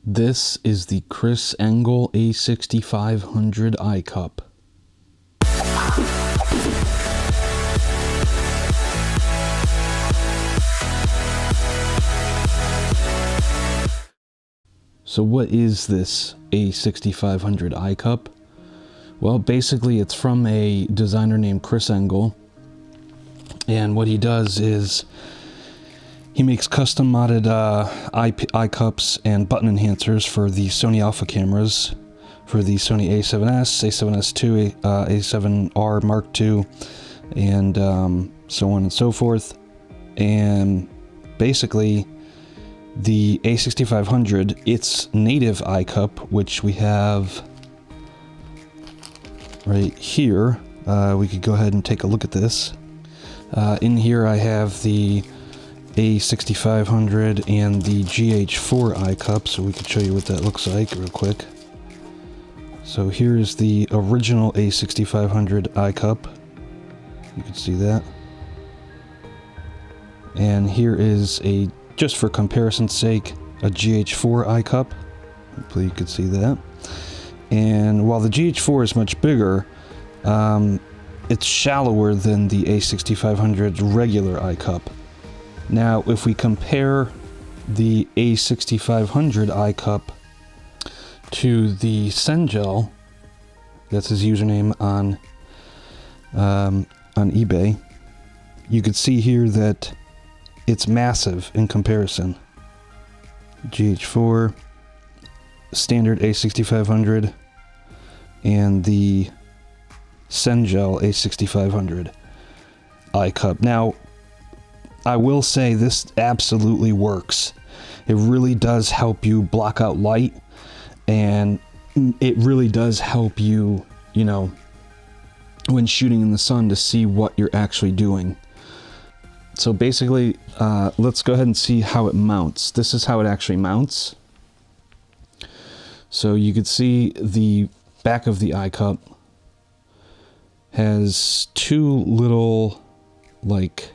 This is the Chris Engel A6500 iCup. So what is this A6500 iCup? Well, basically it's from a designer named Chris Engel, and what he does is he makes custom modded iCups and button enhancers for the Sony Alpha cameras, for the Sony A7S, A7S II, A7R Mark II, and so on and so forth. And basically the A6500, its native iCup, which we have right here, we could go ahead and take a look at this. In here I have the A6500 and the GH4 iCup, so we could show you what that looks like real quick. So here's the original A6500 iCup. You can see that. And here is a, just for comparison's sake, a GH4 iCup. Hopefully you can see that. And while the GH4 is much bigger, it's shallower than the A6500's regular iCup. Now, if we compare the A6500 iCup to the Sengel, that's his username on eBay, you could see here that it's massive in comparison. GH4, standard A6500, and the Sengel A6500 iCup. Now, I will say this absolutely works. It really does help you block out light, and it really does help you, you know, when shooting in the sun, to see what you're actually doing. So basically, let's go ahead and see how it mounts. This is how it actually mounts. So you can see the back of the iCup has two little, like,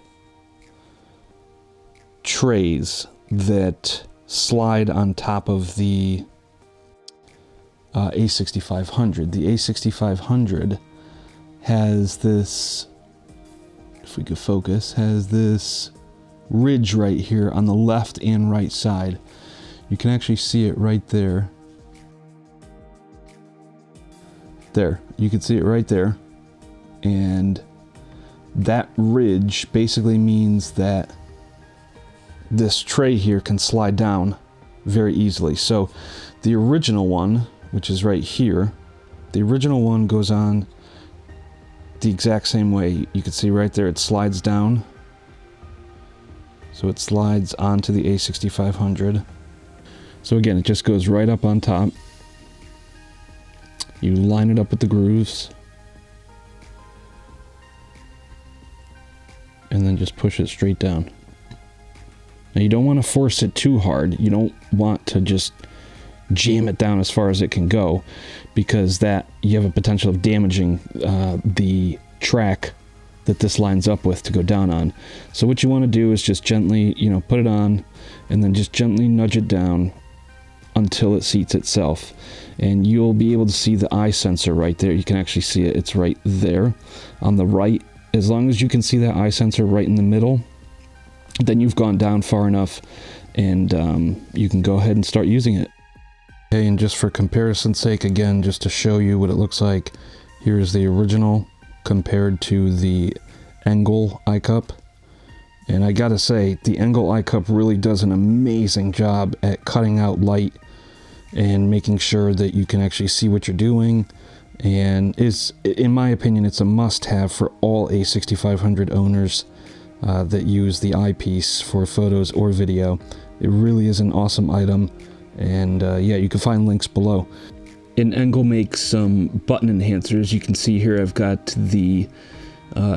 trays that slide on top of the A6500. The A6500 has this, if we could focus, has this ridge right here on the left and right side. You can actually see it right there. There, you can see it right there. And that ridge basically means that this tray here can slide down very easily. So the original one, which is right here, the original one goes on the exact same way. You can see right there it slides down. So it slides onto the A6500. So again, it just goes right up on top. You line it up with the grooves, and then just push it straight down. Now you don't want to force it too hard. You don't want to just jam it down as far as it can go, because that, you have a potential of damaging the track that this lines up with to go down on. So what you want to do is just gently, you know, put it on, and then just gently nudge it down until it seats itself. And you'll be able to see the eye sensor right there. You can actually see it. It's right there on the right. As long as you can see that eye sensor right in the middle, then you've gone down far enough, and you can go ahead and start using it. Okay, and just for comparison's sake, again, just to show you what it looks like, here's the original compared to the Engel iCup. And I gotta say, the Engel iCup really does an amazing job at cutting out light and making sure that you can actually see what you're doing, and is, in my opinion, it's a must-have for all A6500 owners that use the eyepiece for photos or video. It really is an awesome item, and yeah, you can find links below. And Engel makes some button enhancers. You can see here I've got the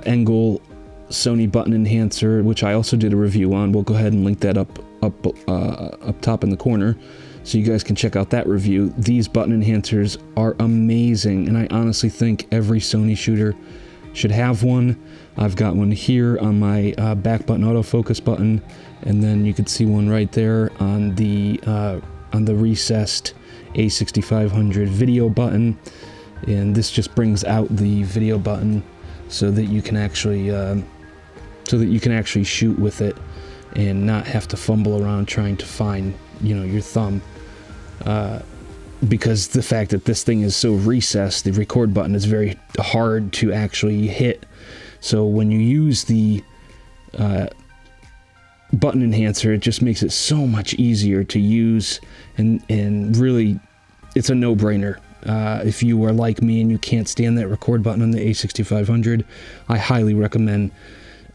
Engel Sony button enhancer, which I also did a review on. We'll go ahead and link that up top in the corner, so you guys can check out that review. These button enhancers are amazing, and I honestly think every Sony shooter should have one. I've got one here on my back button autofocus button, and then you can see one right there on the on the recessed A6500 video button, and this just brings out the video button so that you can actually shoot with it and not have to fumble around trying to find, you know, your thumb. Because the fact that this thing is so recessed, the record button is very hard to actually hit. So when you use the button enhancer, it just makes it so much easier to use, and really, it's a no-brainer. If you are like me and you can't stand that record button on the A6500, I highly recommend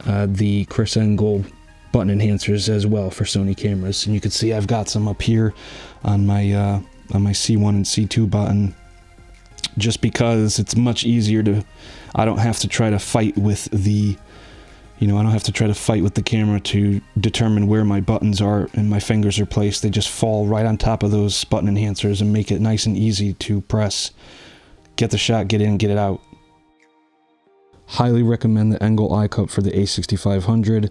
the Chris Engel button enhancers as well for Sony cameras. And you can see I've got some up here on my C1 and C2 button, just because it's much easier to, I don't have to try to fight with the, I don't have to try to fight with the camera to determine where my buttons are and my fingers are placed. They just fall right on top of those button enhancers and make it nice and easy to press, get the shot, get in, get it out. Highly recommend the Engel iCup for the A6500.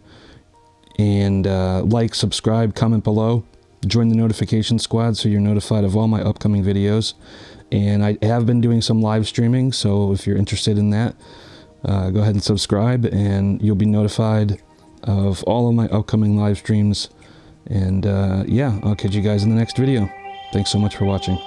And like, subscribe, comment below, join the notification squad so you're notified of all my upcoming videos. And I have been doing some live streaming, so if you're interested in that, go ahead and subscribe and you'll be notified of all of my upcoming live streams. And yeah, I'll catch you guys in the next video. Thanks so much for watching.